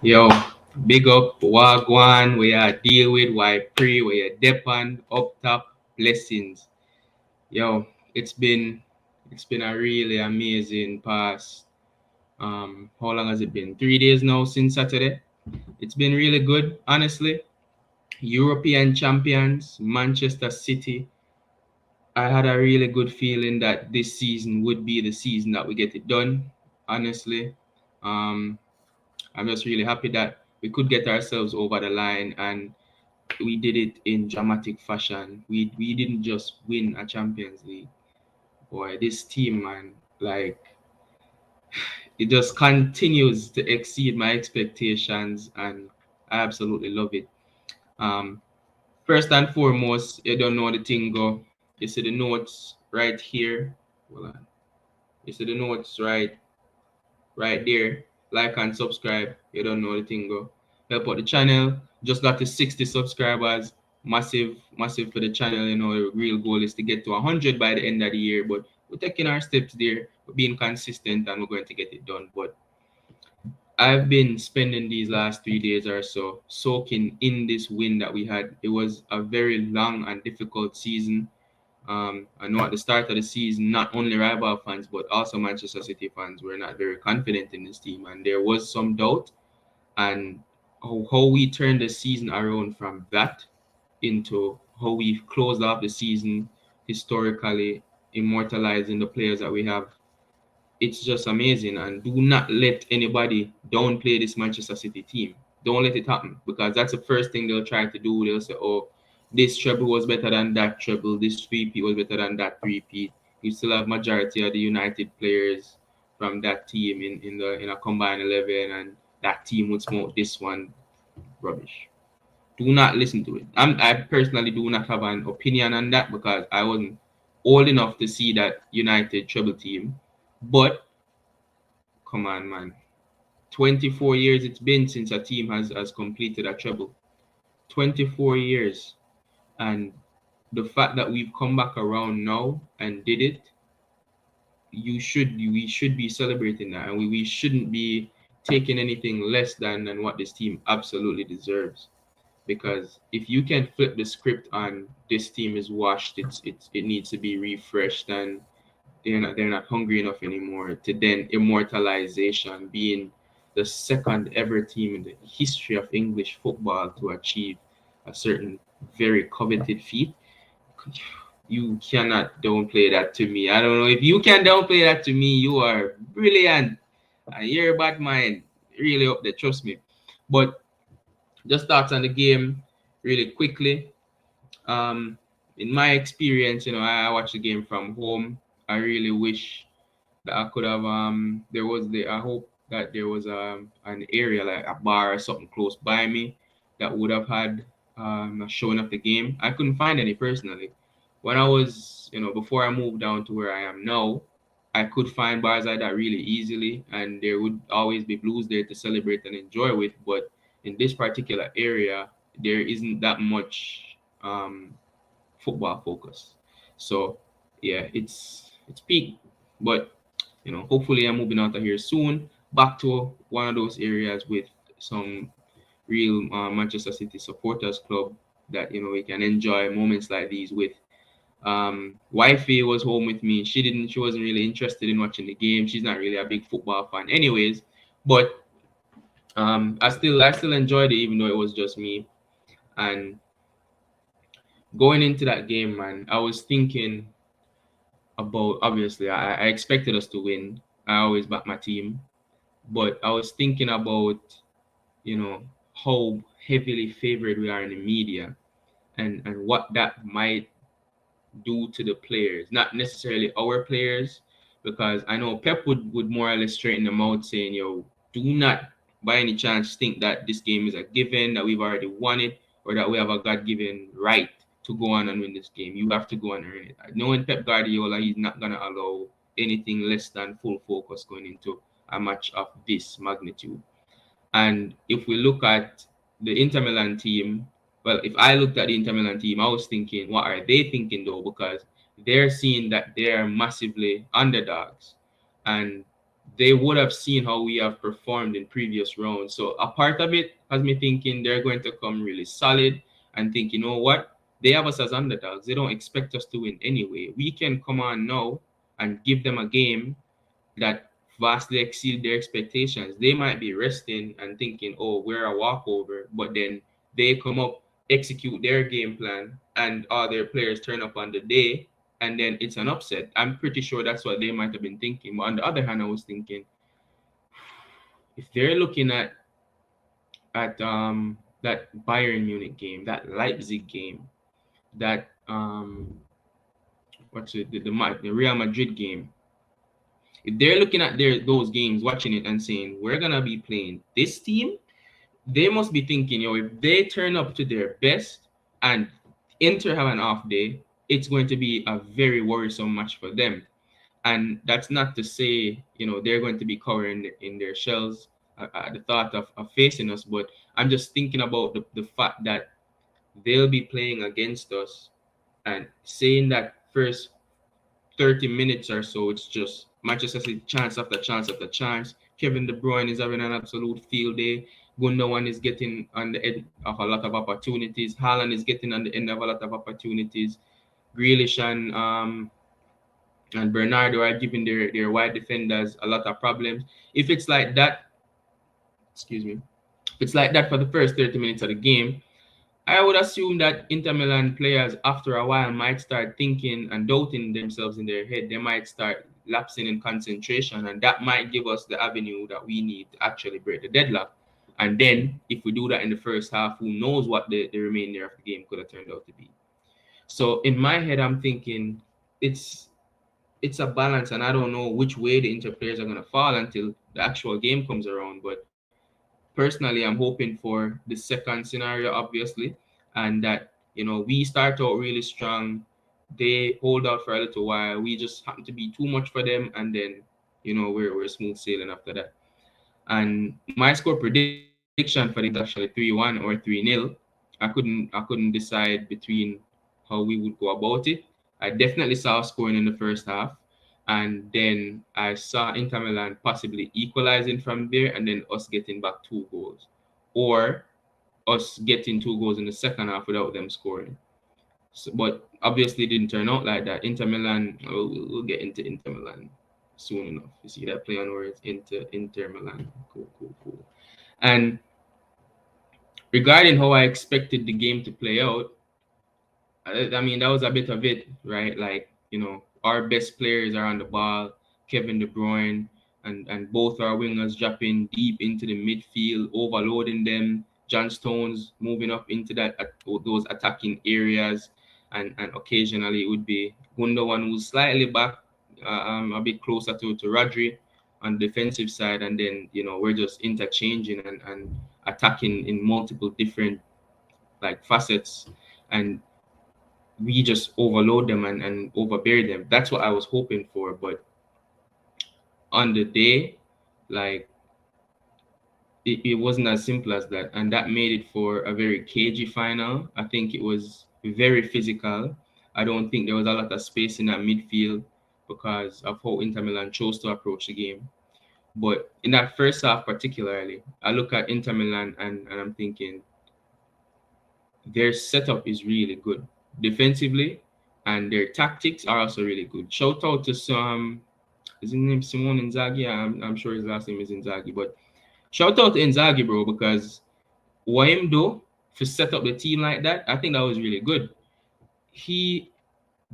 Yo, big up Wagwan, we are deal with, why pre, we are depend, up top, blessings. Yo, it's been a really amazing past. How long has it been? 3 days now since Saturday. It's been really good, honestly. European champions, Manchester City. I had a really good feeling that this season would be the season that we get it done, honestly. Um, I'm just really happy that we could get ourselves over the line and we did it in dramatic fashion. We didn't just win a Champions League. Boy, this team, man, like it just continues to exceed my expectations, and I absolutely love it. Um, First and foremost, you don't know the thing go. You see the notes right here. Hold on. You see the notes right there. Like and subscribe. You don't know the thing go. Help out the channel. Just got to 60 subscribers. Massive, massive for the channel. You know, the real goal is to get to 100 by the end of the year. But we're taking our steps there. We're being consistent and we're going to get it done. But I've been spending these last 3 days or so soaking in this win that we had. It was a very long and difficult season. I know at the start of the season, not only rival fans but also Manchester City fans were not very confident in this team, and there was some doubt. And how we turned the season around from that into how we closed off the season historically, immortalizing the players that we have, it's just amazing. And do not let anybody downplay this Manchester City team. Don't let it happen, because that's the first thing they'll try to do. They'll say, "Oh, this treble was better than that treble. This three-peat was better than that three-peat." You still have majority of the United players from that team in a combined 11, and that team would smoke this one. Rubbish. Do not listen to it. I personally do not have an opinion on that because I wasn't old enough to see that United treble team. But come on, man. 24 years it's been since a team has completed a treble. 24 years. And the fact that we've come back around now and did it, we should be celebrating that, and we shouldn't be taking anything less than what this team absolutely deserves. Because if you can flip the script on this team is washed, it needs to be refreshed, and they're not hungry enough anymore, to then immortalization being the second ever team in the history of English football to achieve a certain very coveted feat. You cannot downplay that to me. I don't know if you can downplay that to me. You are brilliant. And your bad mind really up there, trust me. But just thoughts on the game really quickly. Um, in my experience, I watched the game from home. I really wish that I could have I hope that there was an area like a bar or something close by me that would have had a showing of the game. I couldn't find any personally. When I was, before I moved down to where I am now, I could find bars like that really easily, and there would always be blues there to celebrate and enjoy with. But in this particular area, there isn't that much football focus. So yeah, it's peak. But hopefully I'm moving out of here soon, back to one of those areas with some real Manchester City supporters club that we can enjoy moments like these with. Wifey was home with me. She wasn't really interested in watching the game. She's not really a big football fan, anyways. But I still enjoyed it, even though it was just me. And going into that game, man, I was thinking about, obviously I expected us to win. I always back my team, but I was thinking about you know how heavily favored we are in the media, and what that might do to the players, not necessarily our players, because I know Pep would more or less straighten them out, saying, "Yo, do not by any chance think that this game is a given, that we've already won it, or that we have a God-given right to go on and win this game. You have to go and earn it." Knowing Pep Guardiola, he's not gonna allow anything less than full focus going into a match of this magnitude. And if we look at the Inter Milan team, well, if I looked at the Inter Milan team, I was thinking, what are they thinking though? Because they're seeing that they're massively underdogs. And they would have seen how we have performed in previous rounds. So a part of it has me thinking they're going to come really solid and think, you know what? They have us as underdogs. They don't expect us to win anyway. We can come on now and give them a game that vastly exceed their expectations. They might be resting and thinking, oh, we're a walkover, but then they come up, execute their game plan, and all their players turn up on the day, and then it's an upset. I'm pretty sure that's what they might have been thinking. But on the other hand, I was thinking, if they're looking at that Bayern Munich game, that Leipzig game, that what's it, the Real Madrid game, if they're looking at those games, watching it and saying, we're gonna be playing this team, they must be thinking, if they turn up to their best and Inter have an off day, it's going to be a very worrisome match for them. And that's not to say, they're going to be cowering in their shells at the thought of facing us, but I'm just thinking about the fact that they'll be playing against us and saying that first 30 minutes or so, it's just Manchester City chance after chance after chance. Kevin De Bruyne is having an absolute field day. Gundogan is getting on the end of a lot of opportunities. Haaland is getting on the end of a lot of opportunities. Grealish and Bernardo are giving their wide defenders a lot of problems. If it's like that, excuse me, if it's like that for the first 30 minutes of the game, I would assume that Inter Milan players, after a while, might start thinking and doubting themselves in their head. They might start lapsing in concentration, and that might give us the avenue that we need to actually break the deadlock. And then, if we do that in the first half, who knows what the remainder of the game could have turned out to be. So in my head, I'm thinking it's it's a balance, and I don't know which way the Inter players are going to fall until the actual game comes around. But personally, I'm hoping for the second scenario, obviously, and that we start out really strong. They hold out for a little while. We just happen to be too much for them, and then we're smooth sailing after that. And my score prediction for the game is actually 3-1 or 3-0. I couldn't decide between how we would go about it. I definitely saw us scoring in the first half, and then I saw Inter Milan possibly equalizing from there, and then us getting back 2 goals, or us getting 2 goals in the second half without them scoring. So, but obviously, it didn't turn out like that. Inter Milan, we'll get into Inter Milan soon enough. You see that play on words, Inter Milan. Cool, cool, cool. And regarding how I expected the game to play out, I mean, that was a bit of it, right? Like, our best players are on the ball, Kevin De Bruyne, and both our wingers dropping deep into the midfield, overloading them. John Stones moving up into those attacking areas, and occasionally it would be Gundogan who's slightly back, a bit closer to Rodri on the defensive side, and then we're just interchanging and attacking in multiple different like facets, and we just overload them and overbear them. That's what I was hoping for. But on the day, like it wasn't as simple as that. And that made it for a very cagey final. I think it was very physical. I don't think there was a lot of space in that midfield because of how Inter Milan chose to approach the game. But in that first half, particularly, I look at Inter Milan and I'm thinking their setup is really good defensively, and their tactics are also really good. Shout out to some, is his name Simone Inzaghi? I'm sure his last name is Inzaghi, but shout out to Inzaghi, bro, because what him do to set up the team like that, I think that was really good. He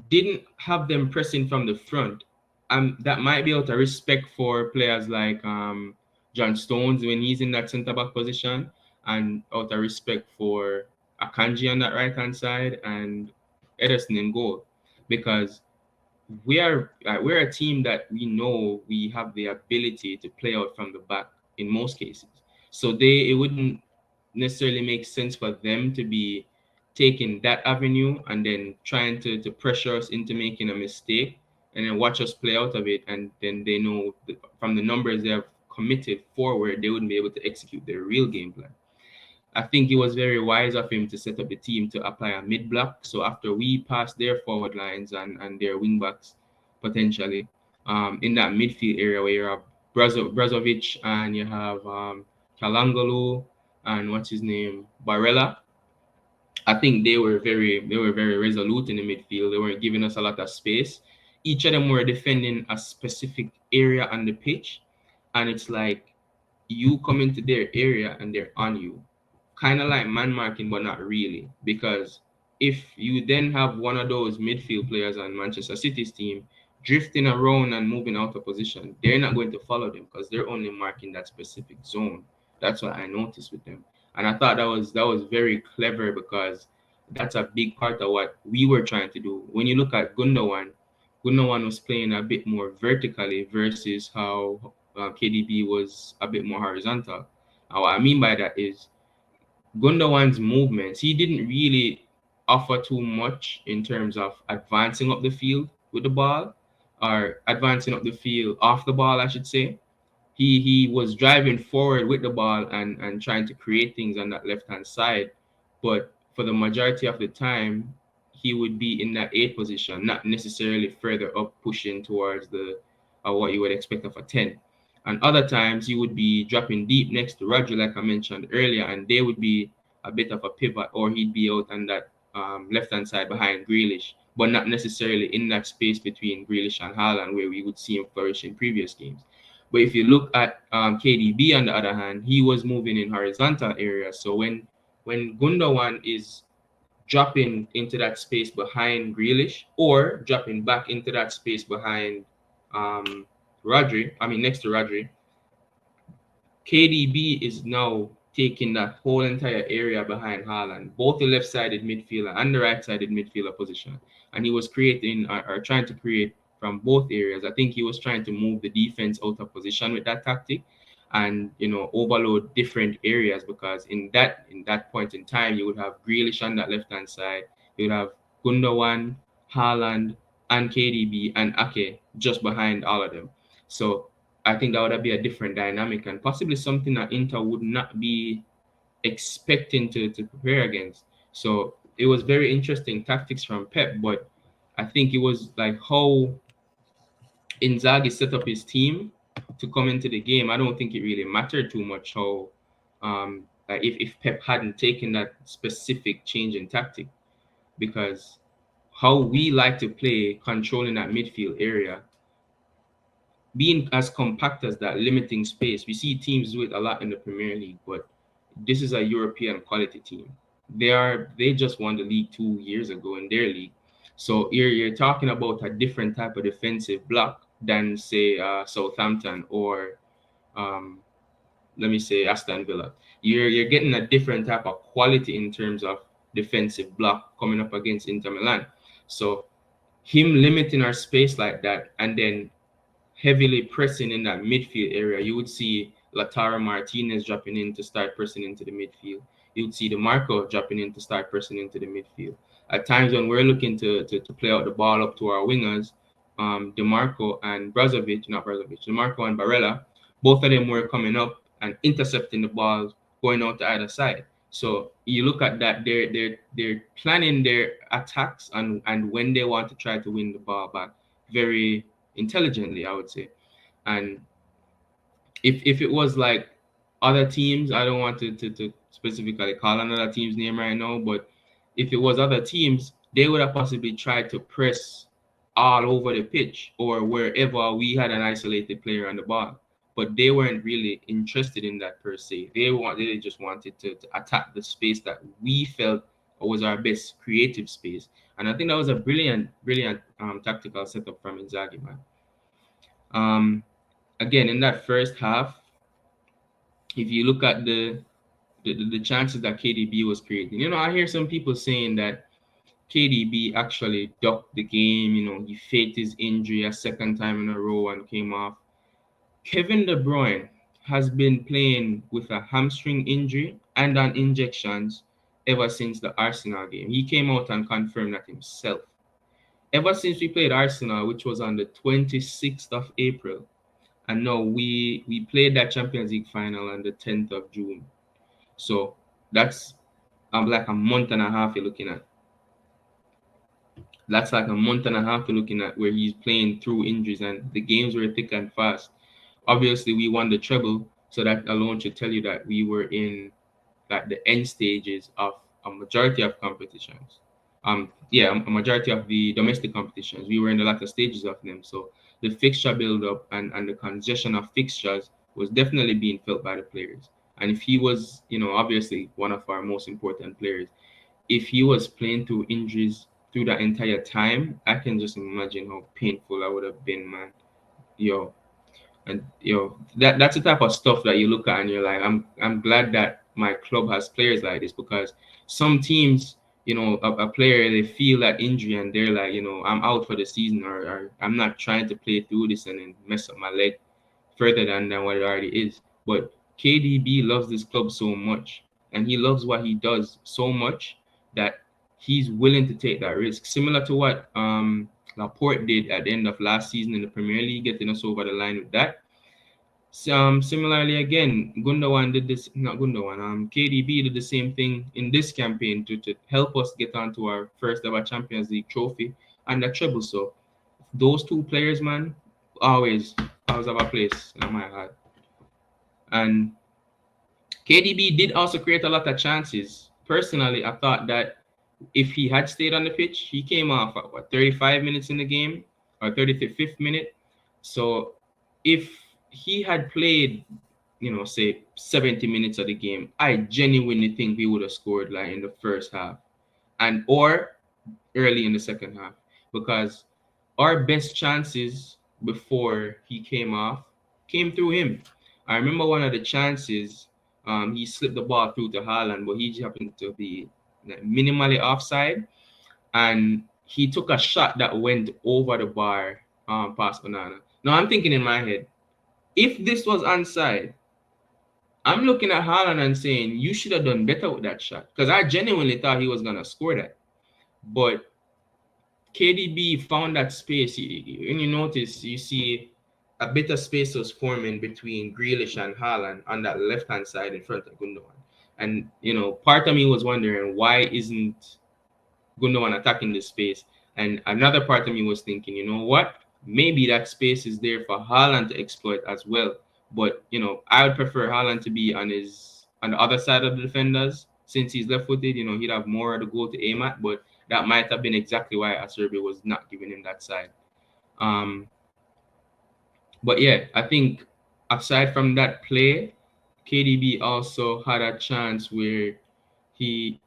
didn't have them pressing from the front. That might be out of respect for players like John Stones when he's in that centre back position, and out of respect for Akanji on that right hand side and Ederson in goal, because we're a team that we know we have the ability to play out from the back in most cases. So it wouldn't necessarily make sense for them to be taking that avenue and then trying to pressure us into making a mistake and then watch us play out of it, and then they know from the numbers they have committed forward, they wouldn't be able to execute their real game plan. I think it was very wise of him to set up the team to apply a mid block. So after we pass their forward lines and their wing backs potentially in that midfield area where you have Brazovic, and you have Kalangolo, and what's his name, Barella. I think they were very resolute in the midfield. They weren't giving us a lot of space. Each of them were defending a specific area on the pitch, and it's like you come into their area and they're on you. Kind of like man marking, but not really. Because if you then have one of those midfield players on Manchester City's team drifting around and moving out of position, they're not going to follow them because they're only marking that specific zone. That's what I noticed with them. And I thought that was very clever because that's a big part of what we were trying to do. When you look at Gundogan was playing a bit more vertically versus how KDB was a bit more horizontal. And what I mean by that is Gundogan's movements, he didn't really offer too much in terms of advancing up the field with the ball or advancing up the field off the ball, I should say. He was driving forward with the ball and trying to create things on that left hand side, but for the majority of the time, he would be in that eight position, not necessarily further up pushing towards the what you would expect of a 10. And other times he would be dropping deep next to Roger, like I mentioned earlier, and they would be a bit of a pivot, or he'd be out on that left hand side behind Grealish, but not necessarily in that space between Grealish and Haaland where we would see him flourish in previous games. But if you look at KDB on the other hand, he was moving in horizontal areas. So when Gundogan is dropping into that space behind Grealish or dropping back into that space behind um, next to Rodri, KDB is now taking that whole entire area behind Haaland, both the left-sided midfielder and the right-sided midfielder position. And he was creating or trying to create from both areas. I think he was trying to move the defense out of position with that tactic and overload different areas because in that point in time you would have Grealish on that left-hand side, you would have Gundogan, Haaland, and KDB and Ake just behind all of them. So I think that would be a different dynamic and possibly something that Inter would not be expecting to prepare against. So it was very interesting tactics from Pep, but I think it was like how Inzaghi set up his team to come into the game. I don't think it really mattered too much how like if Pep hadn't taken that specific change in tactic because how we like to play controlling that midfield area being as compact as that, limiting space. We see teams do it a lot in the Premier League, but this is a European quality team. They just won the league 2 years ago in their league. So you're talking about a different type of defensive block than say Southampton or um, let me say Aston Villa. You're getting a different type of quality in terms of defensive block coming up against Inter Milan. So him limiting our space like that and then heavily pressing in that midfield area, you would see Lautaro Martinez dropping in to start pressing into the midfield. You would see DeMarco dropping in to start pressing into the midfield. At times when we're looking to play out the ball up to our wingers, DeMarco and DeMarco and Barella, both of them were coming up and intercepting the balls going out to either side. So you look at that, they're planning their attacks and when they want to try to win the ball back very intelligently, I would say. And if it was like other teams, I don't want to specifically call another team's name right now, but if it was other teams, they would have possibly tried to press all over the pitch or wherever we had an isolated player on the ball. But they weren't really interested in that per se. They just wanted to attack the space that we felt was our best creative space. And I think that was a brilliant tactical setup from Inzaghi, man. Um, Again, in that first half, if you look at the chances that KDB was creating, I hear some people saying that KDB actually ducked the game. He faked his injury a second time in a row and came off. Kevin De Bruyne has been playing with a hamstring injury and on injections ever since the Arsenal game. He came out and confirmed that himself. Ever since we played Arsenal, which was on the 26th of April, and now we played that Champions League final on the 10th of June. So that's like a month and a half you're looking at. That's like a month and a half you're looking at where he's playing through injuries and the games were thick and fast. Obviously, we won the treble, so that alone should tell you that we were in like the end stages of a majority of competitions. Yeah, a majority of the domestic competitions. We were in the latter stages of them. So the fixture build up and the congestion of fixtures was definitely being felt by the players. And if he was, obviously one of our most important players, if he was playing through injuries through that entire time, I can just imagine how painful I would have been, man. Yo, and that's the type of stuff that you look at and you're like, I'm glad that my club has players like this, because some teams, a player, they feel that injury and they're like, I'm out for the season, or I'm not trying to play through this and then mess up my leg further than what it already is. But KDB loves this club so much, and he loves what he does so much, that he's willing to take that risk, similar to what Laporte did at the end of last season in the Premier League, getting us over the line with that. Similarly, again, Gundogan did this, not Gundogan, KDB did the same thing in this campaign to help us get onto our first ever Champions League trophy and the treble. So those two players, man, always have a place in my heart. And KDB did also create a lot of chances. Personally, I thought that if he had stayed on the pitch, he came off at 35 minutes in the game, or 35th minute. So if he had played, say 70 minutes of the game, I genuinely think we would have scored like in the first half and or early in the second half, because our best chances before he came off came through him. I remember one of the chances, he slipped the ball through to Haaland, but he just happened to be like, minimally offside, and he took a shot that went over the bar, past Onana. Now I'm thinking in my head, if this was onside, I'm looking at Haaland and saying you should have done better with that shot, because I genuinely thought he was gonna score that. But KDB found that space. When you notice, you see a bit of space was forming between Grealish and Haaland on that left hand side in front of Gundogan. And part of me was wondering, why isn't Gundogan attacking the space? And another part of me was thinking, you know what? Maybe that space is there for Haaland to exploit as well. But I would prefer Haaland to be on the other side of the defenders, since he's left footed. He'd have more of the goal to aim at. But that might have been exactly why Acerbi was not giving him that side. Um, but yeah, I think aside from that play, KDB also had a chance where he,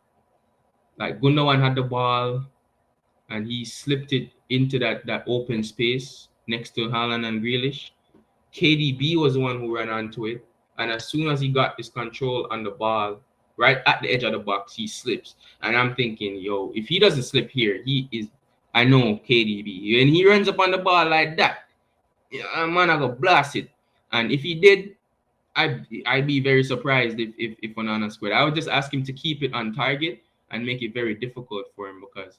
like, Gundogan had the ball and he slipped it into that open space next to Haaland and Grealish. KDB was the one who ran onto it, and as soon as he got his control on the ball, right at the edge of the box, he slips. And I'm thinking, yo, if he doesn't slip here, he is. I know KDB, and he runs up on the ball like that, yeah, man, I go blast it. And if he did, I'd be very surprised if Onana scored. I would just ask him to keep it on target and make it very difficult for him, because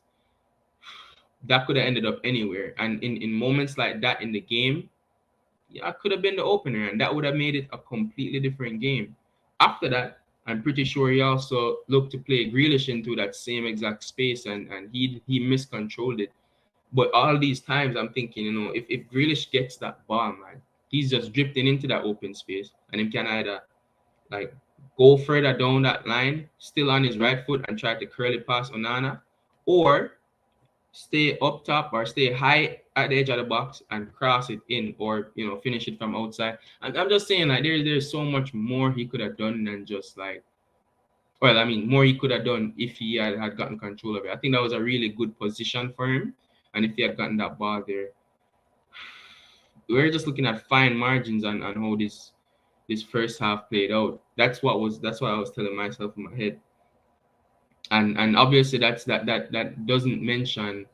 that could have ended up anywhere. And in moments like that in the game, yeah, could have been the opener, and that would have made it a completely different game. After that, I'm pretty sure he also looked to play Grealish into that same exact space, and he miscontrolled it. But all these times, I'm thinking, if Grealish gets that ball, man, he's just drifting into that open space, and he can either like go further down that line, still on his right foot, and try to curl it past Onana, or stay up top or stay high at the edge of the box and cross it in, or finish it from outside. And I'm just saying, like, there's so much more he could have done than just like, well, I mean, more he could have done if he had gotten control of it. I think that was a really good position for him, and if he had gotten that ball there, we're just looking at fine margins on how this first half played out. That's what I was telling myself in my head. And obviously that doesn't mention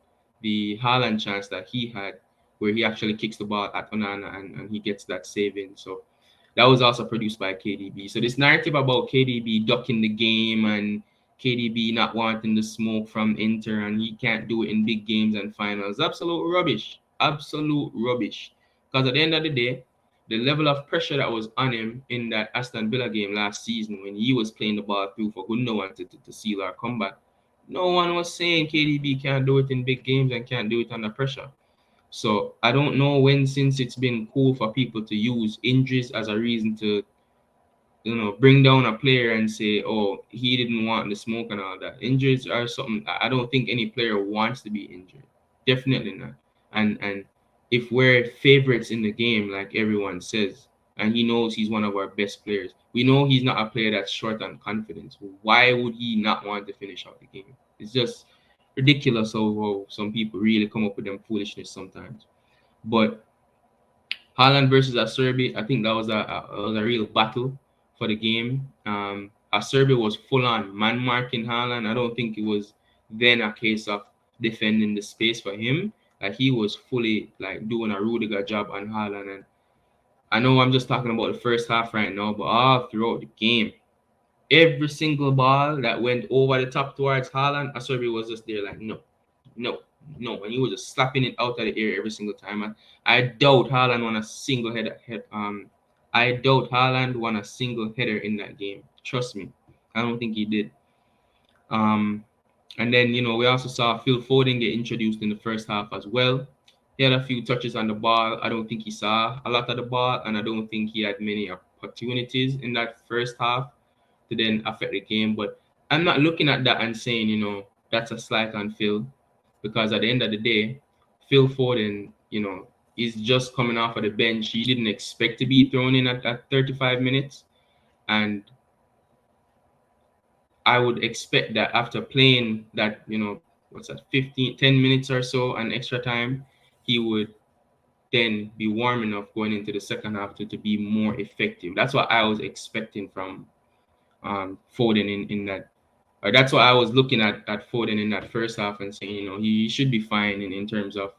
the Haaland chance that he had, where he actually kicks the ball at Onana, and he gets that save in. So that was also produced by KDB. So this narrative about KDB ducking the game and KDB not wanting the smoke from Inter and he can't do it in big games and finals, absolute rubbish. Absolute rubbish. Because at the end of the day, the level of pressure that was on him in that Aston Villa game last season, when he was playing the ball through for Gundogan to seal our comeback, no one was saying KDB can't do it in big games and can't do it under pressure. So I don't know when, since it's been cool for people to use injuries as a reason to, bring down a player and say, oh, he didn't want the smoke and all that. Injuries are something I don't think any player wants to be injured. Definitely not. And if we're favorites in the game, like everyone says, and he knows he's one of our best players, we know he's not a player that's short on confidence. Why would he not want to finish out the game? It's just ridiculous how some people really come up with them foolishness sometimes. But Haaland versus Acerbi, I think that was a real battle for the game. Acerbi was full on man marking Haaland. I don't think it was then a case of defending the space for him. Like he was fully like doing a Rudiger job on Haaland. And I know I'm just talking about the first half right now, but all throughout the game, every single ball that went over the top towards Haaland, Acerbi was just there like, no, no, no, and he was just slapping it out of the air every single time. And I doubt Haaland won a single I doubt Haaland won a single header in that game. Trust me, I don't think he did. Um, and then we also saw Phil Foden get introduced in the first half as well. He had a few touches on the ball. I don't think he saw a lot of the ball, and I don't think he had many opportunities in that first half to then affect the game. But I'm not looking at that and saying, that's a slight on Phil, because at the end of the day, Phil Foden, is just coming off of the bench. He didn't expect to be thrown in at 35 minutes. And I would expect that after playing that, what's that, 15, 10 minutes or so and extra time, he would then be warm enough going into the second half to be more effective. That's what I was expecting from Foden in that. Or that's what I was looking at Foden in that first half and saying, he should be fine in terms of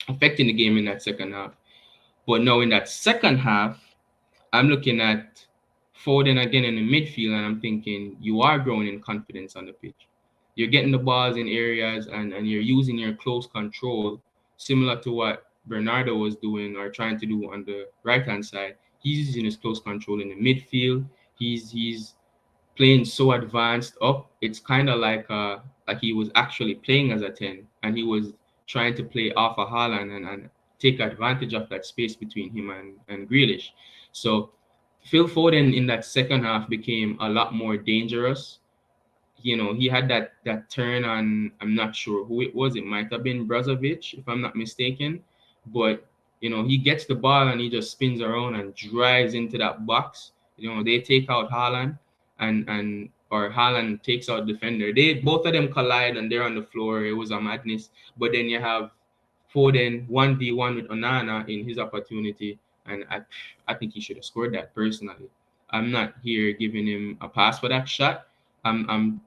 affecting the game in that second half. But now in that second half, I'm looking at Foden again in the midfield, and I'm thinking you are growing in confidence on the pitch. You're getting the balls in areas, and you're using your close control, similar to what Bernardo was doing or trying to do on the right hand side. He's using his close control in the midfield. He's playing so advanced up. It's kind of like he was actually playing as a 10, and he was trying to play off a Haaland and take advantage of that space between him and Grealish. So Phil Foden in that second half became a lot more dangerous. He had that turn on, I'm not sure who it was. It might have been Brozovic, if I'm not mistaken. But, he gets the ball and he just spins around and drives into that box. They take out Haaland or Haaland takes out defender. They both of them collide and they're on the floor. It was a madness. But then you have Foden 1v1 with Onana in his opportunity. And I think he should have scored that personally. I'm not here giving him a pass for that shot. I'm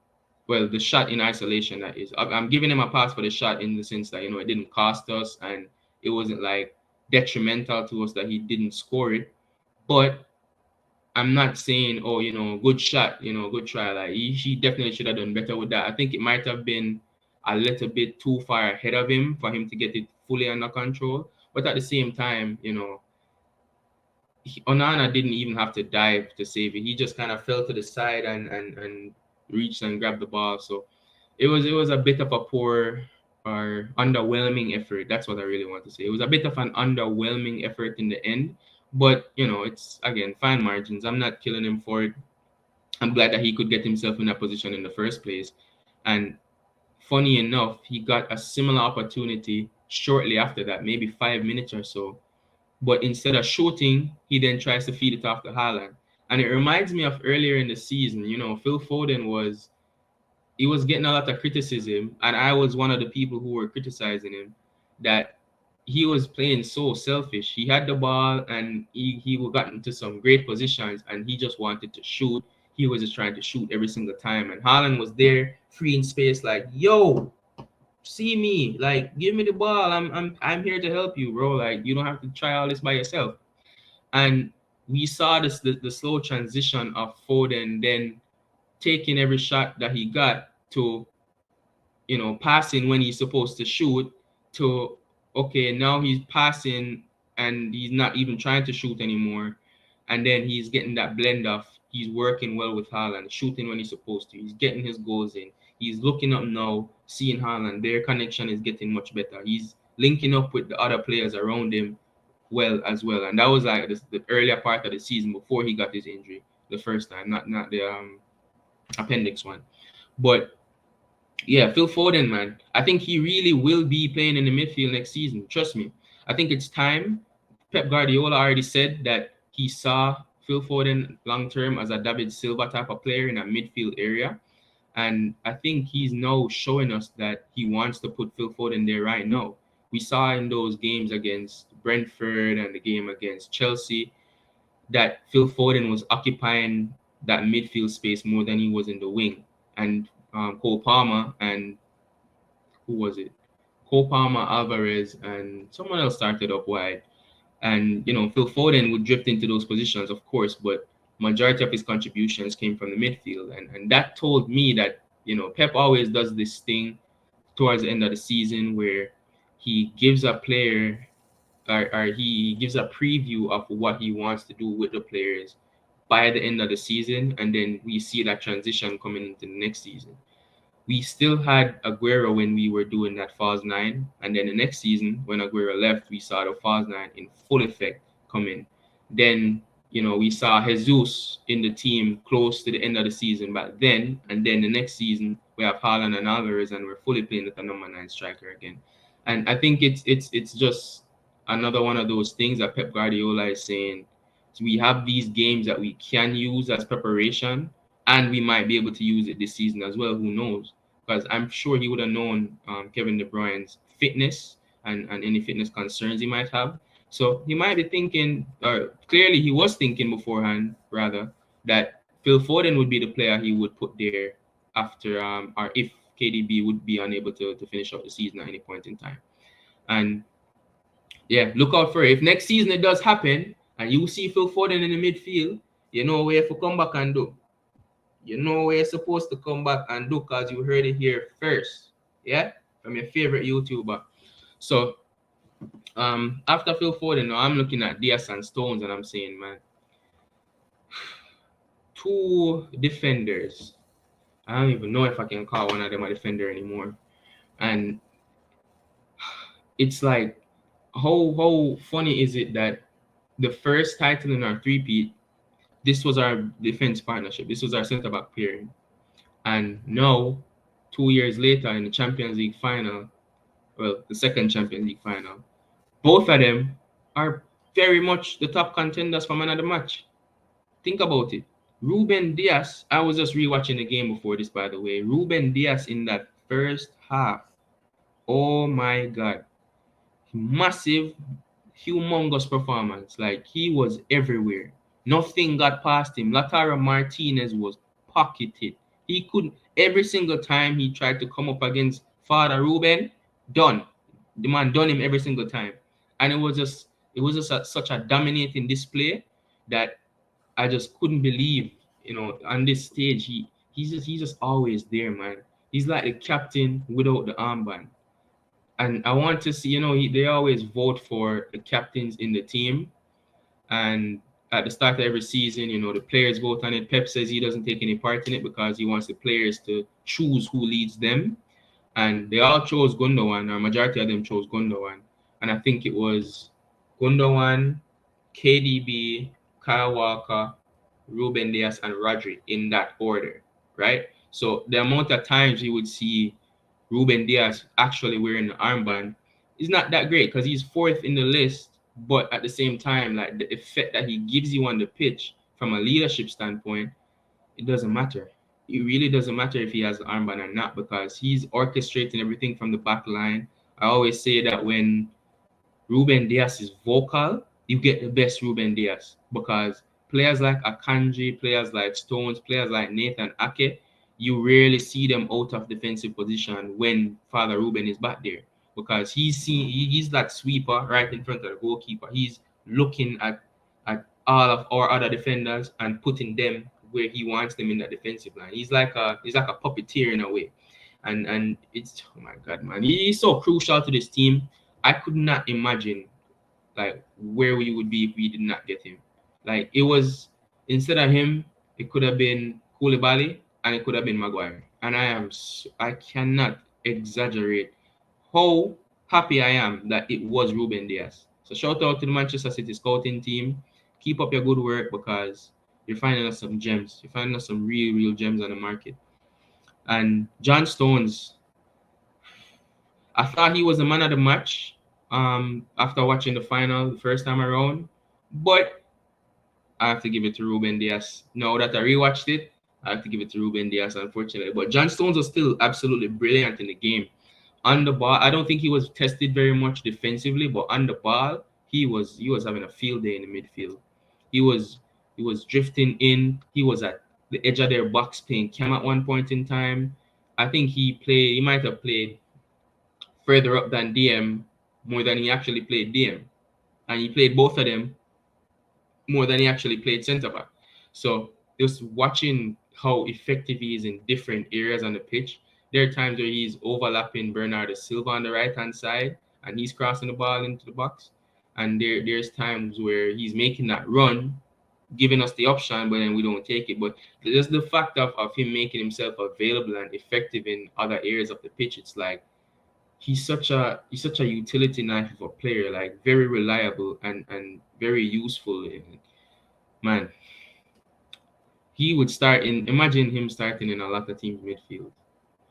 well, the shot in isolation, that is. I'm giving him a pass for the shot in the sense that, it didn't cost us and it wasn't like detrimental to us that he didn't score it. But I'm not saying, oh, good shot, good try. Like he definitely should have done better with that. I think it might have been a little bit too far ahead of him for him to get it fully under control. But at the same time, Onana didn't even have to dive to save it. He just kind of fell to the side and reached and grabbed the ball. So it was a bit of a poor or underwhelming effort. That's what I really want to say. It was a bit of an underwhelming effort in the end. But it's again fine margins. I'm not killing him for it. I'm glad that he could get himself in that position in the first place. And funny enough, he got a similar opportunity shortly after that, maybe 5 minutes or so. But instead of shooting, he then tries to feed it off to Haaland. And it reminds me of earlier in the season, Phil Foden was getting a lot of criticism, and I was one of the people who were criticizing him, that he was playing so selfish. He had the ball and he got into some great positions and he just wanted to shoot. He was just trying to shoot every single time. And Haaland was there free in space, like, yo, see me, like, give me the ball. I'm here to help you, bro. Like, you don't have to try all this by yourself. And we saw the slow transition of Foden then taking every shot that he got to, passing when he's supposed to shoot, to, okay, now he's passing and he's not even trying to shoot anymore. And then he's getting that blend of he's working well with Haaland, shooting when he's supposed to. He's getting his goals in. He's looking up now, seeing Haaland. Their connection is getting much better. He's linking up with the other players around him well as well. And that was like the earlier part of the season before he got his injury the first time, not the appendix one. But yeah, Phil Foden, man. I think he really will be playing in the midfield next season. Trust me. I think it's time. Pep Guardiola already said that he saw Phil Foden long term as a David Silva type of player in a midfield area. And I think he's now showing us that he wants to put Phil Foden there right now. We saw in those games against Brentford and the game against Chelsea that Phil Foden was occupying that midfield space more than he was in the wing. And Cole Palmer and who was it? Cole Palmer, Alvarez, and someone else started up wide. And Phil Foden would drift into those positions, of course, but majority of his contributions came from the midfield, and that told me that Pep always does this thing towards the end of the season where he gives a player or he gives a preview of what he wants to do with the players by the end of the season, and then we see that transition coming into the next season. We still had Aguero when we were doing that false nine, and then the next season when Aguero left, we saw the false nine in full effect come in. Then we saw Jesus in the team close to the end of the season back then, and then the next season we have Haaland and Alvarez, and we're fully playing with a number 9 striker again. And I think it's just another one of those things that Pep Guardiola is saying. So we have these games that we can use as preparation, and we might be able to use it this season as well. Who knows? Because I'm sure he would have known Kevin De Bruyne's fitness and any fitness concerns he might have. So he might be thinking, or clearly he was thinking beforehand, rather, that Phil Foden would be the player he would put there after, or if KDB would be unable to finish up the season at any point in time. And yeah, look out for it. If next season it does happen and you see Phil Foden in the midfield, you know where to come back and do. You know where you're supposed to come back and do because you heard it here first. Yeah? From your favorite YouTuber. So after Phil Foden, now I'm looking at Diaz and Stones and I'm saying, man, 2 defenders. I don't even know if I can call one of them a defender anymore. And it's like, how funny is it that the first title in our three-peat, this was our defense partnership. This was our centre back pairing. And now, 2 years later in the Champions League final, well, the second Champions League final, both of them are very much the top contenders for man of the match. Think about it. Ruben Diaz, I was just rewatching the game before this, by the way. Ruben Diaz in that first half, oh my God. Massive, humongous performance. Like, he was everywhere. Nothing got past him. Lautaro Martinez was pocketed. He couldn't, every single time he tried to come up against Father Ruben, done. The man done him every single time. And it was just such a dominating display that I just couldn't believe, on this stage, he's just always there, man. He's like the captain without the armband. And I want to see, they always vote for the captains in the team. And at the start of every season, the players vote on it. Pep says he doesn't take any part in it because he wants the players to choose who leads them. And they all chose Gundogan, or majority of them chose Gundogan. And I think it was Gundogan, KDB, Kyle Walker, Ruben Diaz, and Rodri in that order, right? So the amount of times you would see Ruben Diaz actually wearing the armband is not that great because he's 4th in the list. But at the same time, like the effect that he gives you on the pitch from a leadership standpoint, it doesn't matter. It really doesn't matter if he has the armband or not because he's orchestrating everything from the back line. I always say that when Ruben Diaz is vocal, you get the best Ruben Diaz because players like Akanji, players like Stones, players like Nathan Ake, you rarely see them out of defensive position when Father Ruben is back there because he's that sweeper right in front of the goalkeeper. He's looking at all of our other defenders and putting them where he wants them in that defensive line. He's like a puppeteer in a way. And it's, oh my God, man, he's so crucial to this team. I could not imagine like where we would be if we did not get him. Like, it was, instead of him, it could have been Koulibaly and it could have been Maguire. And I cannot exaggerate how happy I am that it was Ruben Diaz. So shout out to the Manchester City scouting team. Keep up your good work because you're finding us some gems. You're finding us some real gems on the market. And John Stones, I thought he was the man of the match after watching the final the first time around. But I have to give it to Ruben Diaz. Now that I rewatched it, I have to give it to Ruben Diaz, unfortunately. But John Stones was still absolutely brilliant in the game. On the ball, I don't think he was tested very much defensively, but on the ball, he was having a field day in the midfield. He was he was drifting in. He was at the edge of their box playing cam at one point in time. I think he might have played further up than DM more than he actually played DM. And he played both of them more than he actually played centre back. So just watching how effective he is in different areas on the pitch. There are times where he's overlapping Bernardo Silva on the right hand side and he's crossing the ball into the box. And there's times where he's making that run, giving us the option, but then we don't take it. But just the fact of him making himself available and effective in other areas of the pitch, it's like he's such a utility knife of a player, like very reliable and very useful. Man, he would start in. Imagine him starting in a lot of teams' midfield.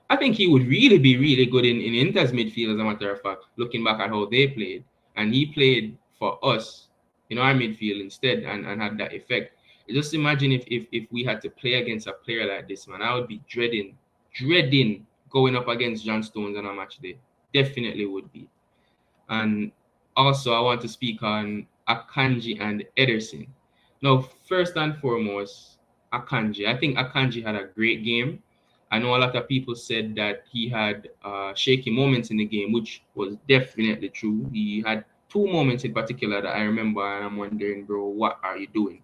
I think he would really be really good in Inter's midfield, as a matter of fact, looking back at how they played. And he played for us in our midfield instead and had that effect. Just imagine if we had to play against a player like this, man. I would be dreading going up against John Stones on a match day. Definitely would be. And also, I want to speak on Akanji and Ederson. Now, first and foremost, Akanji. I think Akanji had a great game. I know a lot of people said that he had shaky moments in the game, which was definitely true. He had two moments in particular that I remember, and I'm wondering, bro, what are you doing?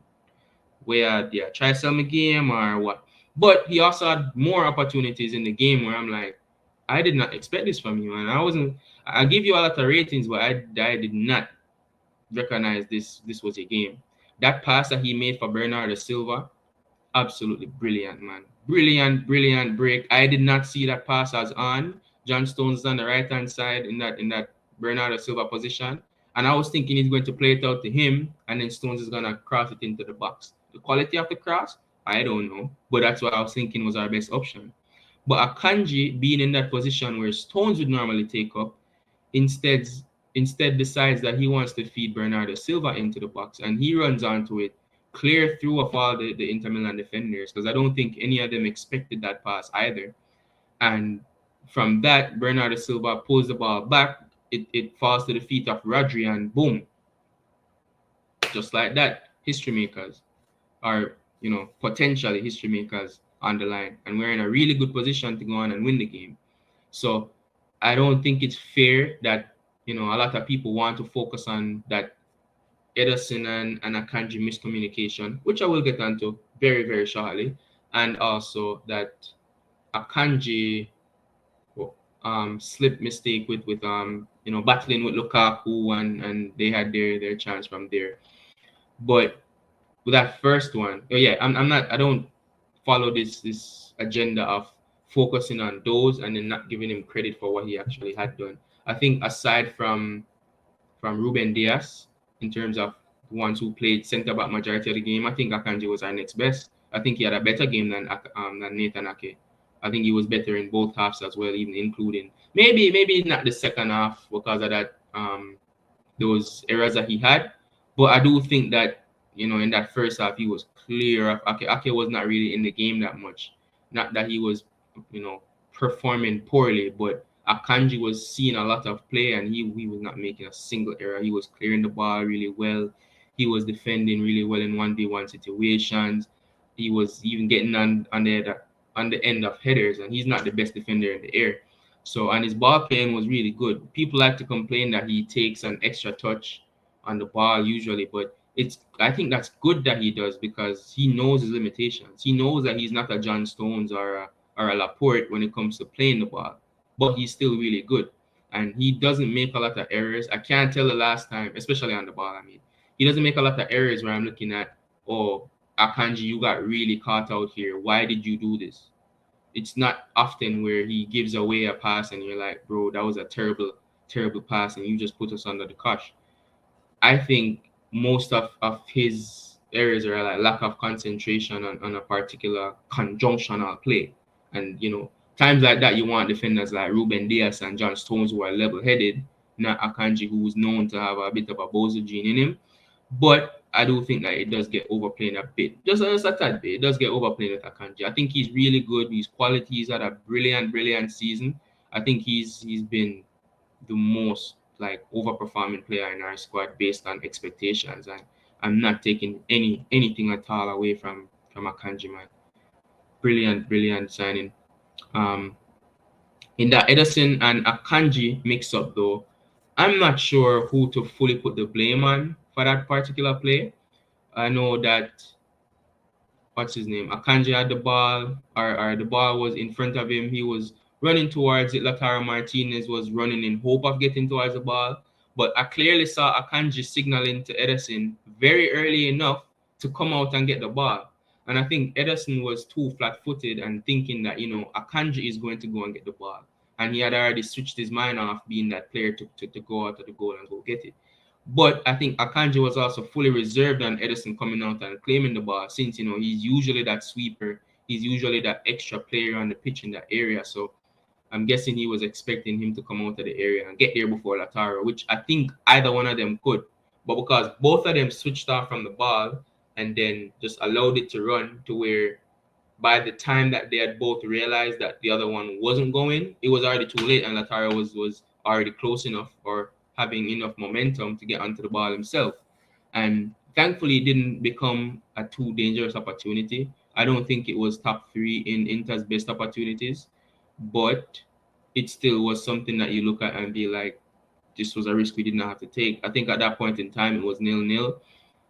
Where did you try sell me game or what? But he also had more opportunities in the game where I'm like, I did not expect this from you, and I wasn't. I give you a lot of ratings, but I did not recognize this was a game. That pass that he made for Bernardo Silva, absolutely brilliant, man. Brilliant break. I did not see that pass as on. John Stones on the right hand side in that Bernardo Silva position. And I was thinking he's going to play it out to him, and then Stones is gonna cross it into the box. The quality of the cross, I don't know. But that's what I was thinking was our best option. But Akanji being in that position where Stones would normally take up, instead instead decides that he wants to feed Bernardo Silva into the box, and he runs onto it, clear through of all the Inter Milan defenders, because I don't think any of them expected that pass either. And from that, Bernardo Silva pulls the ball back, it falls to the feet of Rodri, and boom, just like that, history makers are, potentially history makers on the line, and we're in a really good position to go on and win the game. So I don't think it's fair that a lot of people want to focus on that Ederson and Akanji miscommunication, which I will get onto very, very shortly, and also that Akanji slip mistake with battling with Lukaku, and they had their chance from there. But with that first one, oh yeah, I don't follow this agenda of focusing on those and then not giving him credit for what he actually had done. I think aside from Ruben Diaz, in terms of the ones who played centre back majority of the game, I think Akanji was our next best. I think he had a better game than Nathan Ake. I think he was better in both halves as well, even including maybe not the second half because of that those errors that he had. But I do think that in that first half he was clear of Ake was not really in the game that much. Not that he was performing poorly, but Akanji was seeing a lot of play and he was not making a single error. He was clearing the ball really well. He was defending really well in 1v1 situations. He was even getting on the end of headers, and he's not the best defender in the air. So, and his ball playing was really good. People like to complain that he takes an extra touch on the ball usually, but I think that's good that he does because he knows his limitations. He knows that he's not a John Stones or a Laporte when it comes to playing the ball, but he's still really good. And he doesn't make a lot of errors. I can't tell the last time, especially on the ball, he doesn't make a lot of errors where I'm looking at, oh, Akanji, you got really caught out here. Why did you do this? It's not often where he gives away a pass and you're like, bro, that was a terrible terrible pass and you just put us under the cosh. I think most of his errors are like lack of concentration on a particular conjunctional play. And times like that you want defenders like Ruben Diaz and John Stones who are level headed, not Akanji who's known to have a bit of a Bozo gene in him. But I do think that it does get overplayed a bit. Just a tad bit. It does get overplayed with Akanji. I think he's really good. His quality, he's had a brilliant season. I think he's been the most like overperforming player in our squad based on expectations, and I'm not taking anything at all away from Akanji, man. Brilliant signing. Um, in that Edison and Akanji mix up though, I'm not sure who to fully put the blame on for that particular play. I know that what's his name? Akanji had the ball, or the ball was in front of him. He was running towards it. Lautaro Martinez was running in hope of getting towards the ball. But I clearly saw Akanji signaling to Edison very early enough to come out and get the ball. And I think Edison was too flat footed and thinking that, Akanji is going to go and get the ball. And he had already switched his mind off being that player to go out of the goal and go get it. But I think Akanji was also fully reserved on Edison coming out and claiming the ball since, he's usually that sweeper. He's usually that extra player on the pitch in that area. So I'm guessing he was expecting him to come out of the area and get there before Lautaro, which I think either one of them could. But because both of them switched off from the ball and then just allowed it to run to where by the time that they had both realized that the other one wasn't going, it was already too late, and Lautaro was already close enough or having enough momentum to get onto the ball himself. And thankfully, it didn't become a too dangerous opportunity. I don't think it was top three in Inter's best opportunities, but it still was something that you look at and be like, this was a risk we did not have to take. I think at that point in time, it was 0-0.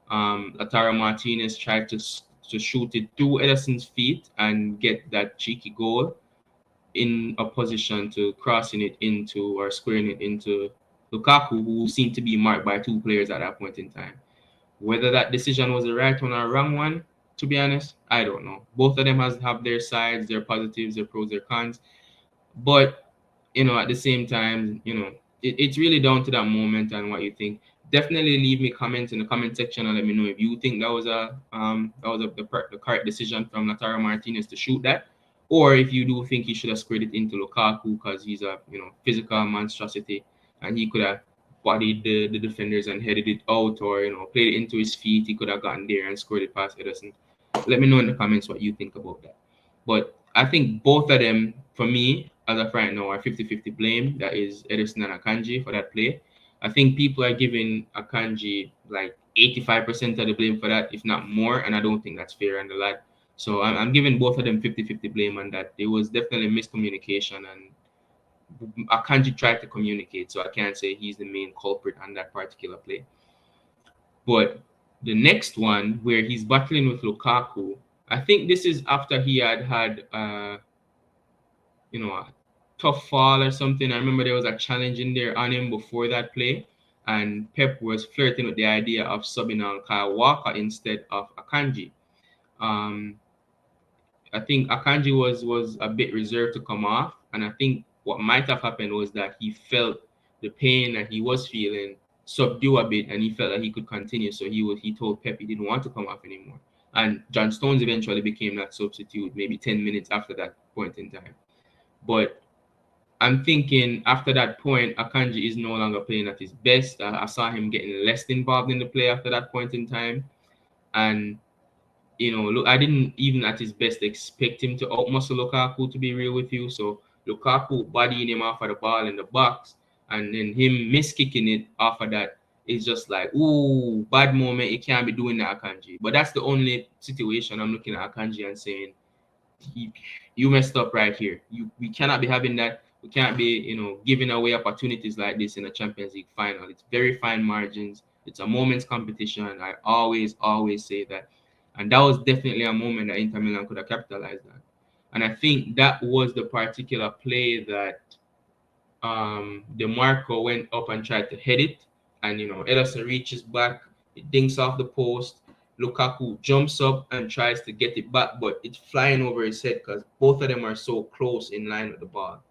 Lautaro Martinez tried to shoot it through Edison's feet and get that cheeky goal in opposition to crossing it into or squaring it into Lukaku, who seemed to be marked by two players at that point in time. Whether that decision was the right one or wrong one, to be honest, I don't know. Both of them have their sides, their positives, their pros, their cons. But at the same time, it's really down to that moment and what you think. Definitely leave me comments in the comment section and let me know if you think that was the correct decision from Lautaro Martinez to shoot that, or if you do think he should have squared it into Lukaku because he's a physical monstrosity and he could have bodied the defenders and headed it out, or played it into his feet. He could have gotten there and scored it past Ederson. Let me know in the comments what you think about that. But I think both of them, for me, as of right now, are 50-50 blame. That is Ederson and Akanji for that play. I think people are giving Akanji like 85% of the blame for that, if not more, and I don't think that's fair on the lad. So I'm giving both of them 50-50 blame on that. There was definitely miscommunication, and Akanji tried to communicate, so I can't say he's the main culprit on that particular play. But the next one, where he's battling with Lukaku, I think this is after he had a tough fall or something. I remember there was a challenge in there on him before that play, and Pep was flirting with the idea of subbing on Kyle Walker instead of Akanji. Um, I think Akanji was a bit reserved to come off, and I think what might have happened was that he felt the pain that he was feeling subdue a bit, and he felt that he could continue. So he told Pep he didn't want to come off anymore. And John Stones eventually became that substitute, maybe 10 minutes after that point in time. But I'm thinking after that point, Akanji is no longer playing at his best. I saw him getting less involved in the play after that point in time. And look, I didn't even at his best expect him to outmuscle Lukaku, to be real with you. So Lukaku bodying him off of the ball in the box, and then him miskicking it off of that is just like, ooh, bad moment. You can't be doing that, Akanji. But that's the only situation I'm looking at Akanji and saying, you messed up right here. We cannot be having that. We can't be, giving away opportunities like this in a Champions League final. It's very fine margins. It's a moment's competition. I always say that. And that was definitely a moment that Inter Milan could have capitalized on. And I think that was the particular play that DeMarco went up and tried to head it. And, Ederson reaches back, it dinks off the post. Lukaku jumps up and tries to get it back, but it's flying over his head because both of them are so close in line with the ball.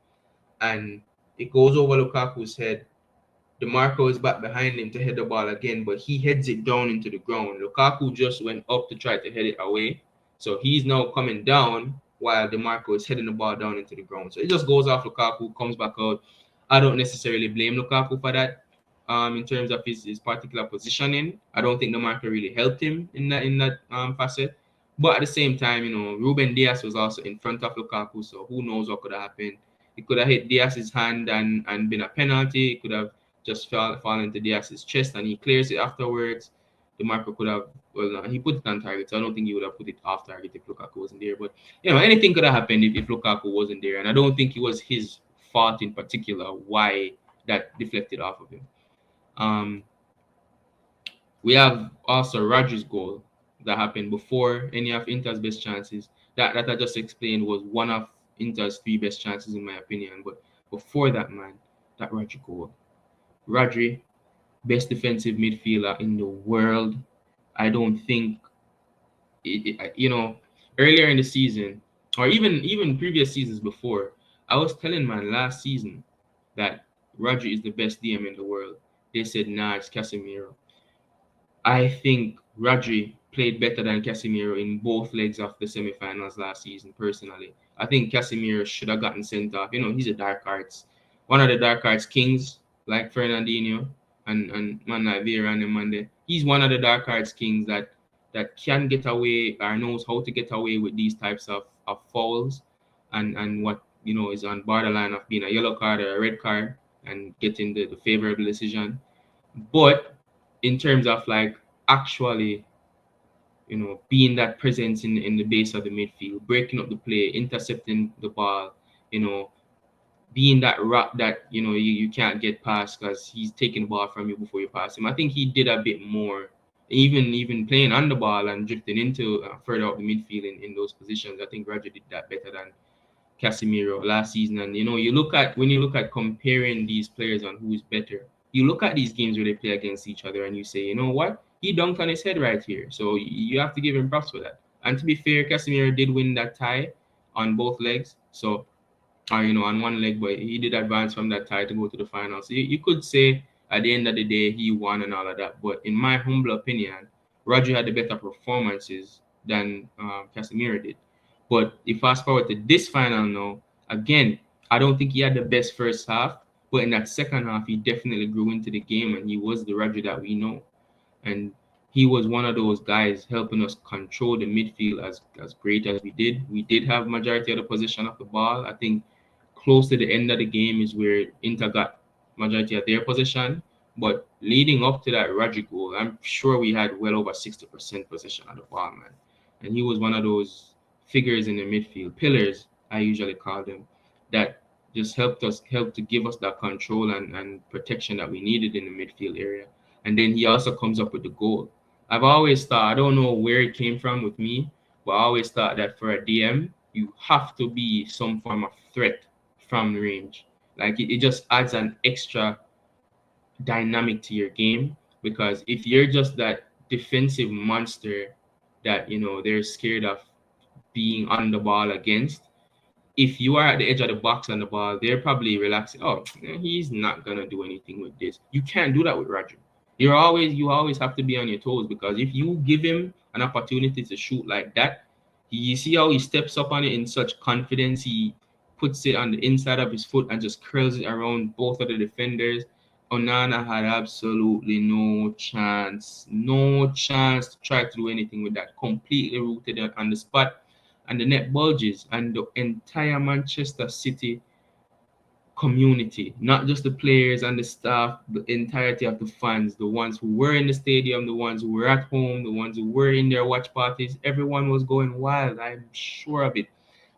And it goes over Lukaku's head. DeMarco is back behind him to head the ball again, but he heads it down into the ground. Lukaku just went up to try to head it away. So he's now coming down while DeMarco is heading the ball down into the ground. So it just goes off Lukaku, comes back out. I don't necessarily blame Lukaku for that. In terms of his particular positioning, I don't think DeMarco really helped him in that facet. But at the same time, Ruben Diaz was also in front of Lukaku, so who knows what could have happened. It could have hit Diaz's hand and been a penalty. It could have just fallen into Diaz's chest and he clears it afterwards. DeMarco could have, well, no, he put it on target, so I don't think he would have put it off target if Lukaku wasn't there. But, anything could have happened if Lukaku wasn't there. And I don't think it was his fault in particular why that deflected off of him. We have also Rodri's goal that happened before any of Inter's best chances. That I just explained was one of Inter's three best chances in my opinion. But before that, man, that Rodri goal. Rodri, best defensive midfielder in the world. I don't think earlier in the season or even previous seasons before, I was telling man last season that Rodri is the best DM in the world. They said nah, it's Casemiro. I think Rodri played better than Casemiro in both legs of the semifinals last season, personally. I think Casemiro should have gotten sent off. He's a dark arts. One of the dark arts kings, like Fernandinho and man like Vera and Monday. He's one of the dark arts kings that can get away or knows how to get away with these types of fouls and what is on borderline of being a yellow card or a red card and getting the favorable decision. But in terms of like actually, being that presence in the base of the midfield, breaking up the play, intercepting the ball, being that rock that you can't get past because he's taking the ball from you before you pass him. I think he did a bit more, even playing on the ball and drifting into further up the midfield in those positions. I think Roger did that better than Casemiro last season. And when you look at comparing these players on who's better, you look at these games where they play against each other and you say, you know what? He dunked on his head right here. So you have to give him props for that. And to be fair, Casemiro did win that tie on both legs. So on one leg, but he did advance from that tie to go to the final. So you could say at the end of the day he won and all of that. But in my humble opinion, Roger had the better performances than Casemiro did. But if fast forward to this final now, again, I don't think he had the best first half, but in that second half, he definitely grew into the game and he was the Roger that we know. And he was one of those guys helping us control the midfield as great as we did. We did have majority of the possession of the ball. I think close to the end of the game is where Inter got majority of their possession. But leading up to that Roger goal, I'm sure we had well over 60% possession of the ball, man. And he was one of those figures in the midfield, pillars, I usually call them, that just helped to give us that control and protection that we needed in the midfield area. And then he also comes up with the goal. I've always thought, I don't know where it came from with me, but I always thought that for a DM, you have to be some form of threat from range. Like it just adds an extra dynamic to your game, because if you're just that defensive monster that they're scared of being on the ball against, if you are at the edge of the box on the ball, they're probably relaxing. Oh, he's not gonna do anything with this. You can't do that with Roger. You always have to be on your toes, because if you give him an opportunity to shoot like that, you see how he steps up on it in such confidence. He puts it on the inside of his foot and just curls it around both of the defenders. Onana had absolutely no chance to try to do anything with that. Completely rooted on the spot, and the net bulges, and the entire Manchester City community, not just the players and the staff, the entirety of the fans, the ones who were in the stadium, the ones who were at home, the ones who were in their watch parties, everyone was going wild. I'm sure of it.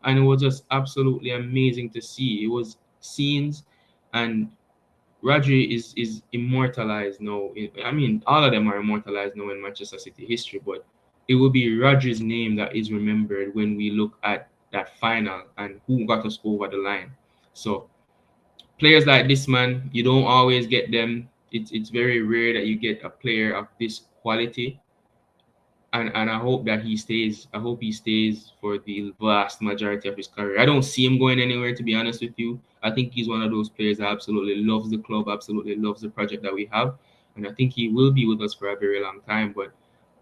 And it was just absolutely amazing to see. It was scenes, and Rodri is immortalized now. I mean, all of them are immortalized now in Manchester City history, but it will be Rodri's name that is remembered when we look at that final and who got us over the line. So players like this, man, you don't always get them. It's very rare that you get a player of this quality. And I hope that he stays. I hope he stays for the vast majority of his career. I don't see him going anywhere, to be honest with you. I think he's one of those players that absolutely loves the club, absolutely loves the project that we have, and I think he will be with us for a very long time. But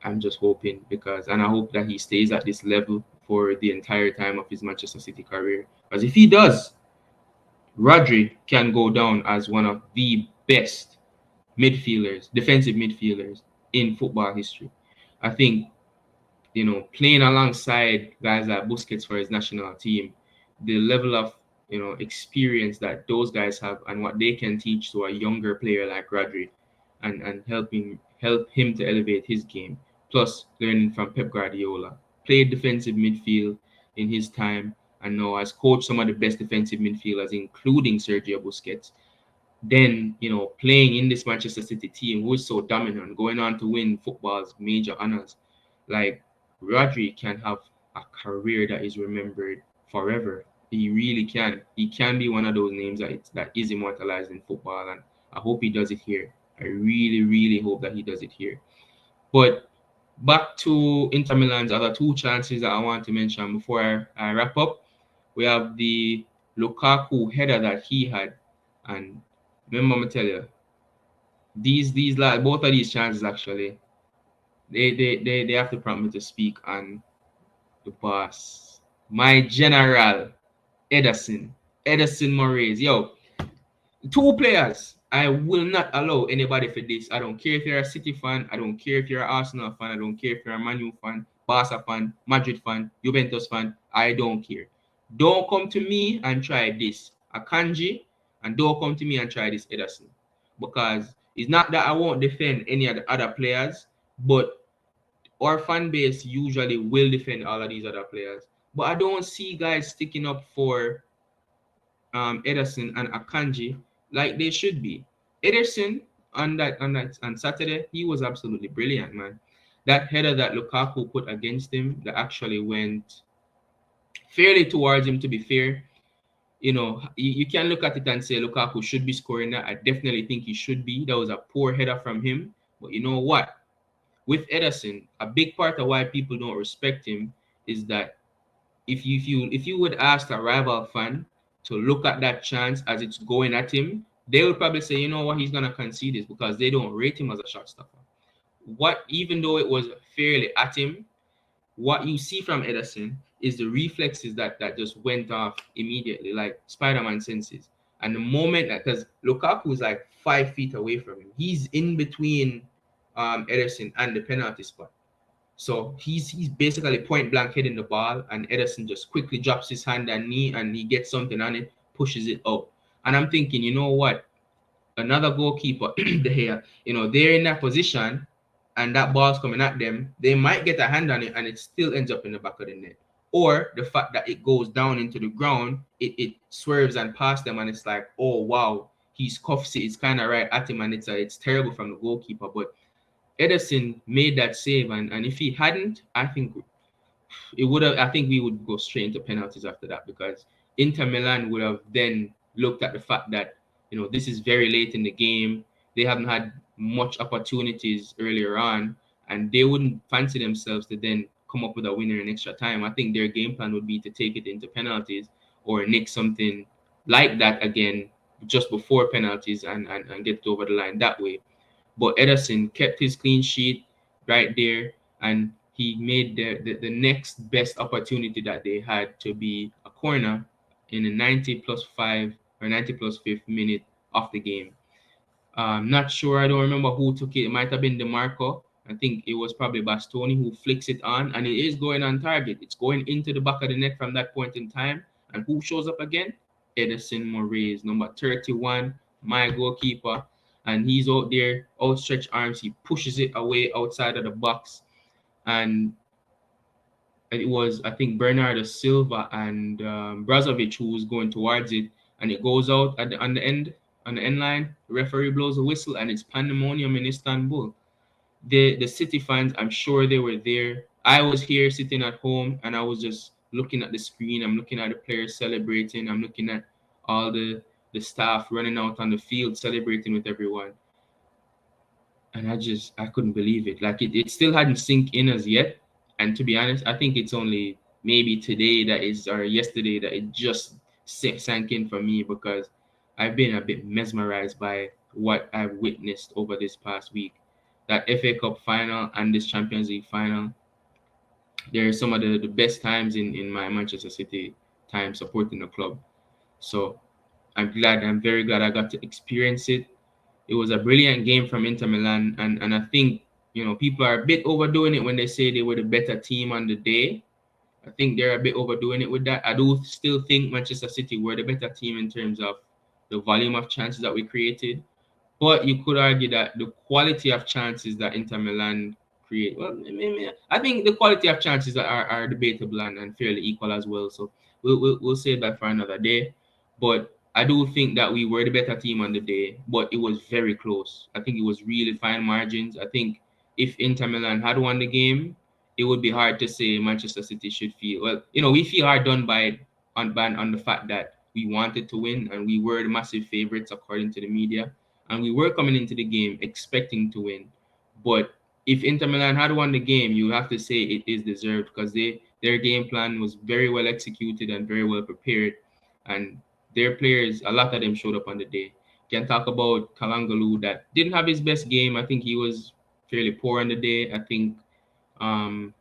I'm just hoping and I hope that he stays at this level for the entire time of his Manchester City career. Because if he does, Rodri can go down as one of the best midfielders, defensive midfielders in football history. I think, playing alongside guys like Busquets for his national team, the level of, experience that those guys have and what they can teach to a younger player like Rodri and help him to elevate his game. Plus learning from Pep Guardiola. Played defensive midfield in his time and now has coached some of the best defensive midfielders, including Sergio Busquets. Then, playing in this Manchester City team who is so dominant, going on to win football's major honors, like Rodri can have a career that is remembered forever. He really can. He can be one of those names that is immortalized in football, and I hope he does it here. I really, really hope that he does it here. But back to Inter Milan's other two chances that I want to mention before I wrap up. We have the Lukaku header that he had, and remember, I'm tell you, these like both of these chances actually, they have to prompt me to speak on the boss, my general, Ederson, Ederson Moraes. Yo, two players. I will not allow anybody for this. I don't care if you're a City fan. I don't care if you're an Arsenal fan. I don't care if you're a Man U fan, Barca fan, Madrid fan, Juventus fan. I don't care. Don't come to me and try this Akanji, and don't come to me and try this Ederson. Because it's not that I won't defend any of the other players, but our fan base usually will defend all of these other players. But I don't see guys sticking up for Ederson and Akanji like they should be. Ederson on Saturday, he was absolutely brilliant, man. That header that Lukaku put against him that actually went fairly towards him, to be fair. You can look at it and say Lukaku should be scoring that. I definitely think he should be. That was a poor header from him. But you know what? With Ederson, a big part of why people don't respect him is that if you would ask a rival fan to look at that chance as it's going at him, they would probably say, you know what, he's gonna concede this because they don't rate him as a shot stopper. Even though it was fairly at him, what you see from Ederson is the reflexes that just went off immediately, like Spider-Man senses. And the moment that, because Lukaku is like 5 feet away from him, he's in between Ederson and the penalty spot. So he's basically point blank hitting the ball, and Ederson just quickly drops his hand and knee, and he gets something on it, pushes it out. And I'm thinking, you know what? Another goalkeeper, they're in that position, and that ball's coming at them. They might get a hand on it, and it still ends up in the back of the net. Or the fact that it goes down into the ground, it swerves and past them, and it's like, oh wow, he's cuffs it. It's kind of right at him, and it's terrible from the goalkeeper, but Ederson made that save, and if he hadn't, I think we would go straight into penalties after that, because Inter Milan would have then looked at the fact that this is very late in the game. They haven't had much opportunities earlier on, and they wouldn't fancy themselves to then come up with a winner in extra time. I think their game plan would be to take it into penalties or nick something like that again just before penalties and get it over the line that way. But Ederson kept his clean sheet right there, and he made the next best opportunity that they had to be a corner in the 90 plus 5 or 90 plus 5th minute of the game. Not sure. I don't remember who took it. It might have been DeMarco. I think it was probably Bastoni who flicks it on, and it is going on target. It's going into the back of the net from that point in time. And who shows up again? Ederson Moraes, number 31, my goalkeeper. And he's out there, outstretched arms. He pushes it away outside of the box. And it was, I think, Bernardo Silva and Brazovic who was going towards it. And it goes out on the end line. The referee blows a whistle, and it's pandemonium in Istanbul. The City fans, I'm sure they were there. I was here sitting at home, and I was just looking at the screen. I'm looking at the players celebrating. I'm looking at all the staff running out on the field celebrating with everyone. And I couldn't believe it. Like it still hadn't sink in as yet. And to be honest, I think it's only maybe today or yesterday that it just sank in for me because I've been a bit mesmerized by what I've witnessed over this past week. That FA Cup final and this Champions League final, they're some of the best times in my Manchester City time supporting the club. So I'm very glad I got to experience it. It was a brilliant game from Inter Milan, and I think people are a bit overdoing it when they say they were the better team on the day. I think they're a bit overdoing it with that. I do still think Manchester City were the better team in terms of the volume of chances that we created. But you could argue that the quality of chances that Inter Milan create, well, I think the quality of chances are debatable and fairly equal as well. So we'll save that for another day. But I do think that we were the better team on the day, but it was very close. I think it was really fine margins. I think if Inter Milan had won the game, it would be hard to say Manchester City should feel well. We feel hard done by on the fact that we wanted to win and we were the massive favorites according to the media, and we were coming into the game expecting to win. But if Inter Milan had won the game, you have to say it is deserved because their game plan was very well executed and very well prepared, and their players, a lot of them showed up on the day. Can talk about Kalangalu that didn't have his best game. I think he was fairly poor on the day. I think um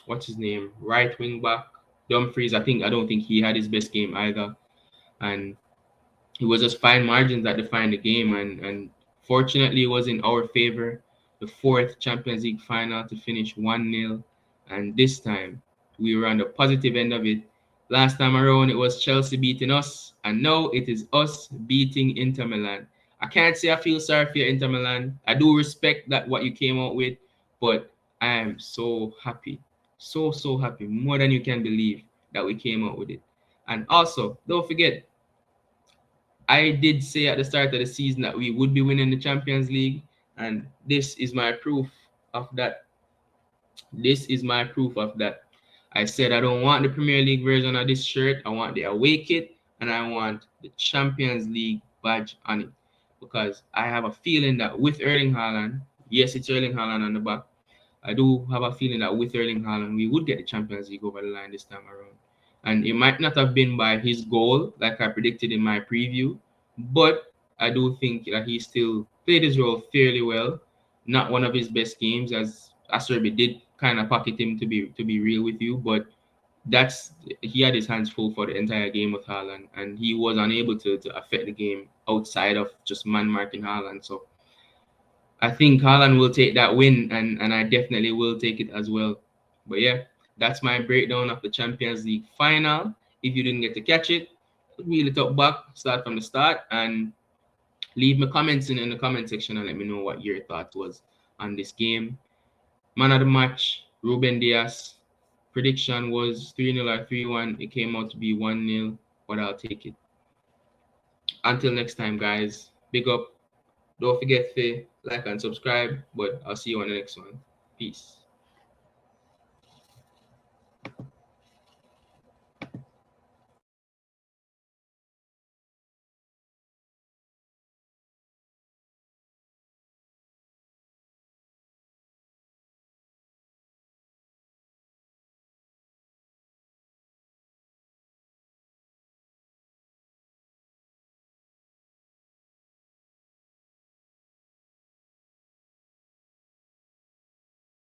what's his name, right wing back Dumfries. I don't think he had his best game either, and it was just fine margins that defined the game, and fortunately, it was in our favor. The fourth Champions League final to finish 1-0, and this time we were on the positive end of it. Last time around, it was Chelsea beating us, and now it is us beating Inter Milan. I can't say I feel sorry for you, Inter Milan. I do respect that what you came out with, but I am so happy, so happy, more than you can believe that we came out with it. And also, don't forget, I did say at the start of the season that we would be winning the Champions League, and this is my proof of that. This is my proof of that. I said I don't want the Premier League version of this shirt. I want the away kit, and I want the Champions League badge on it because I have a feeling that with Erling Haaland, yes, it's Erling Haaland on the back. I do have a feeling that with Erling Haaland, we would get the Champions League over the line this time around. And it might not have been by his goal, like I predicted in my preview, but I do think that he still played his role fairly well. Not one of his best games, as Acerbi did kind of pocket him to be real with you, but that's he had his hands full for the entire game with Haaland, and he was unable to affect the game outside of just man marking Haaland. So I think Haaland will take that win, and I definitely will take it as well. But yeah, that's my breakdown of the Champions League final. If you didn't get to catch it, reel it up back, start from the start, and leave me comments in the comment section and let me know what your thought was on this game. Man of the match, Ruben Diaz. Prediction was 3-0 or 3-1. It came out to be 1-0, but I'll take it. Until next time, guys. Big up. Don't forget to like and subscribe, but I'll see you on the next one. Peace.